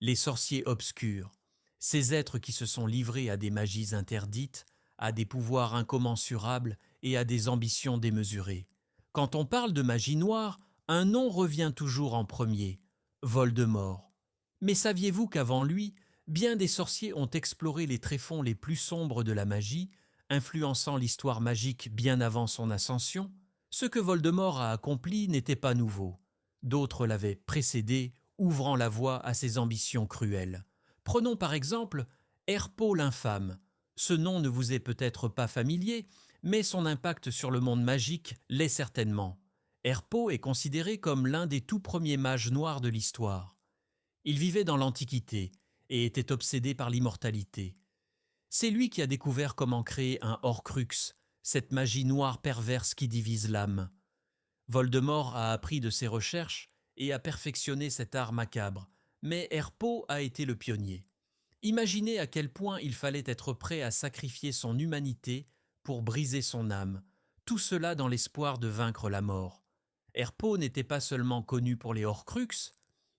Les sorciers obscurs, ces êtres qui se sont livrés à des magies interdites, à des pouvoirs incommensurables et à des ambitions démesurées. Quand on parle de magie noire, un nom revient toujours en premier, Voldemort. Mais saviez-vous qu'avant lui, bien des sorciers ont exploré les tréfonds les plus sombres de la magie, influençant l'histoire magique bien avant son ascension? Ce que Voldemort a accompli n'était pas nouveau. D'autres l'avaient précédé, ouvrant la voie à ses ambitions cruelles. Prenons par exemple Herpo l'infâme. Ce nom ne vous est peut-être pas familier, mais son impact sur le monde magique l'est certainement. Herpo est considéré comme l'un des tout premiers mages noirs de l'histoire. Il vivait dans l'Antiquité et était obsédé par l'immortalité. C'est lui qui a découvert comment créer un Horcrux, cette magie noire perverse qui divise l'âme. Voldemort a appris de ses recherches et a perfectionné cet art macabre, mais Herpo a été le pionnier. Imaginez à quel point il fallait être prêt à sacrifier son humanité pour briser son âme, tout cela dans l'espoir de vaincre la mort. Herpo n'était pas seulement connu pour les Horcruxes,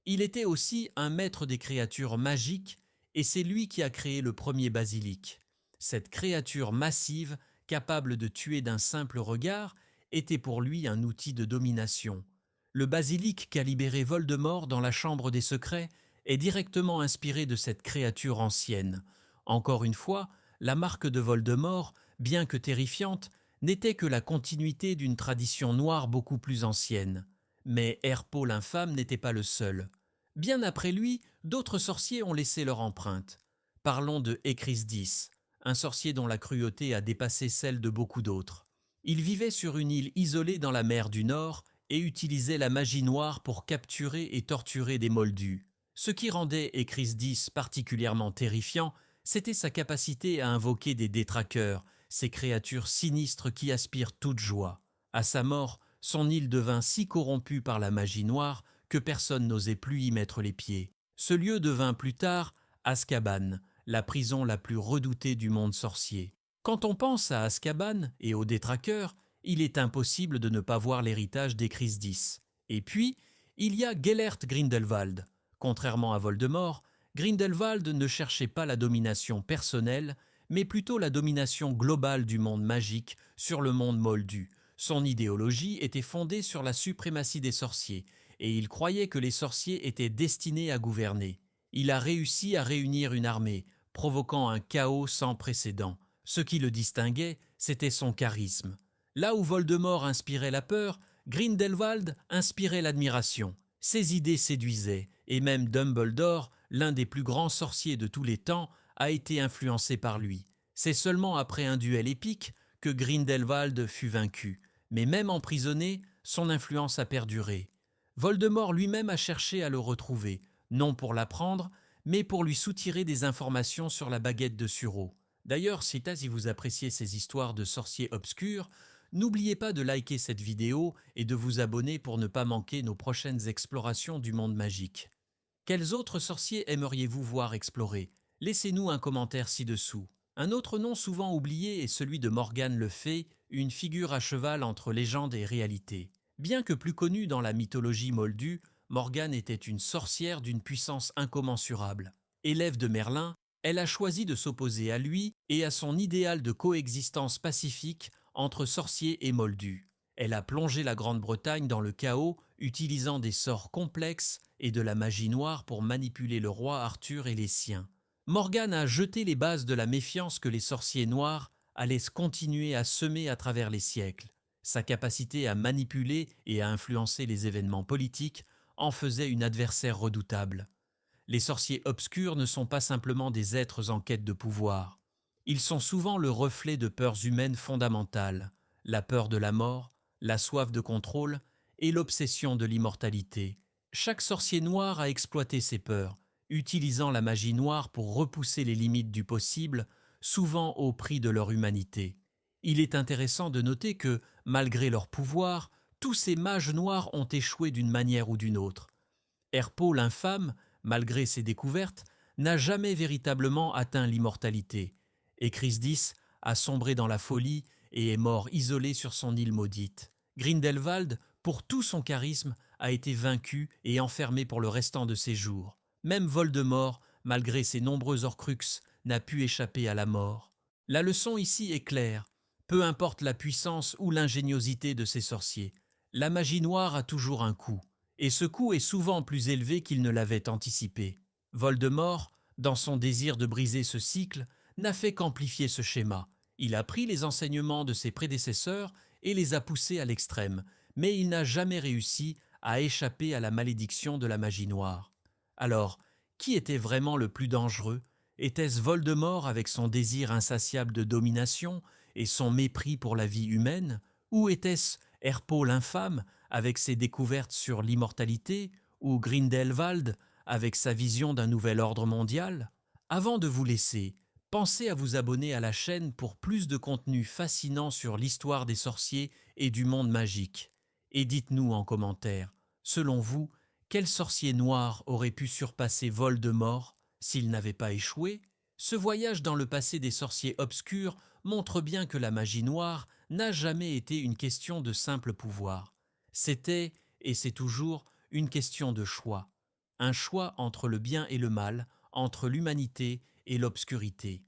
il était aussi un maître des créatures magiques et c'est lui qui a créé le premier basilic. Cette créature massive, capable de tuer d'un simple regard, était pour lui un outil de domination. Le basilic qu'a libéré Voldemort dans la Chambre des Secrets est directement inspiré de cette créature ancienne. Encore une fois, la marque de Voldemort, bien que terrifiante, n'était que la continuité d'une tradition noire beaucoup plus ancienne. Mais Herpo l'infâme n'était pas le seul. Bien après lui, d'autres sorciers ont laissé leur empreinte. Parlons de Écrisdis, un sorcier dont la cruauté a dépassé celle de beaucoup d'autres. Il vivait sur une île isolée dans la mer du Nord et utilisait la magie noire pour capturer et torturer des moldus. Ce qui rendait Écrisdis particulièrement terrifiant, c'était sa capacité à invoquer des détraqueurs, ces créatures sinistres qui aspirent toute joie. À sa mort, son île devint si corrompue par la magie noire que personne n'osait plus y mettre les pieds. Ce lieu devint plus tard Azkaban, la prison la plus redoutée du monde sorcier. Quand on pense à Azkaban et aux détraqueurs, il est impossible de ne pas voir l'héritage d'Écrisdis. Et puis, il y a Gellert Grindelwald. Contrairement à Voldemort, Grindelwald ne cherchait pas la domination personnelle, mais plutôt la domination globale du monde magique sur le monde moldu. Son idéologie était fondée sur la suprématie des sorciers, et il croyait que les sorciers étaient destinés à gouverner. Il a réussi à réunir une armée, provoquant un chaos sans précédent. Ce qui le distinguait, c'était son charisme. Là où Voldemort inspirait la peur, Grindelwald inspirait l'admiration. Ses idées séduisaient, et même Dumbledore, l'un des plus grands sorciers de tous les temps, a été influencé par lui. C'est seulement après un duel épique que Grindelwald fut vaincu, mais même emprisonné, son influence a perduré. Voldemort lui-même a cherché à le retrouver, non pour l'apprendre, mais pour lui soutirer des informations sur la baguette de Suro. D'ailleurs, si vous appréciez ces histoires de sorciers obscurs, n'oubliez pas de liker cette vidéo et de vous abonner pour ne pas manquer nos prochaines explorations du monde magique. Quels autres sorciers aimeriez-vous voir explorer? Laissez-nous un commentaire ci-dessous. Un autre nom souvent oublié est celui de Morgane le Fay, une figure à cheval entre légende et réalité. Bien que plus connue dans la mythologie moldue, Morgane était une sorcière d'une puissance incommensurable. Élève de Merlin, elle a choisi de s'opposer à lui et à son idéal de coexistence pacifique entre sorciers et moldus. Elle a plongé la Grande-Bretagne dans le chaos, utilisant des sorts complexes et de la magie noire pour manipuler le roi Arthur et les siens. Morgane a jeté les bases de la méfiance que les sorciers noirs allaient continuer à semer à travers les siècles. Sa capacité à manipuler et à influencer les événements politiques en faisait une adversaire redoutable. Les sorciers obscurs ne sont pas simplement des êtres en quête de pouvoir. Ils sont souvent le reflet de peurs humaines fondamentales, la peur de la mort, la soif de contrôle et l'obsession de l'immortalité. Chaque sorcier noir a exploité ces peurs, utilisant la magie noire pour repousser les limites du possible, souvent au prix de leur humanité. Il est intéressant de noter que, malgré leur pouvoir, tous ces mages noirs ont échoué d'une manière ou d'une autre. Herpo l'infâme, malgré ses découvertes, n'a jamais véritablement atteint l'immortalité. Écrisdis a sombré dans la folie et est mort isolé sur son île maudite. Grindelwald, pour tout son charisme, a été vaincu et enfermé pour le restant de ses jours. Même Voldemort, malgré ses nombreux Horcruxes, n'a pu échapper à la mort. La leçon ici est claire. Peu importe la puissance ou l'ingéniosité de ces sorciers, la magie noire a toujours un coût, et ce coût est souvent plus élevé qu'il ne l'avait anticipé. Voldemort, dans son désir de briser ce cycle, n'a fait qu'amplifier ce schéma. Il a pris les enseignements de ses prédécesseurs et les a poussés à l'extrême, mais il n'a jamais réussi à échapper à la malédiction de la magie noire. Alors, qui était vraiment le plus dangereux? Était-ce Voldemort avec son désir insatiable de domination et son mépris pour la vie humaine? Ou était-ce Herpo l'infâme avec ses découvertes sur l'immortalité? Ou Grindelwald avec sa vision d'un nouvel ordre mondial? Avant de vous laisser, pensez à vous abonner à la chaîne pour plus de contenu fascinant sur l'histoire des sorciers et du monde magique. Et dites-nous en commentaire, selon vous, quel sorcier noir aurait pu surpasser Voldemort s'il n'avait pas échoué? Ce voyage dans le passé des sorciers obscurs montre bien que la magie noire n'a jamais été une question de simple pouvoir. C'était, et c'est toujours, une question de choix. Un choix entre le bien et le mal, entre l'humanité et l'obscurité.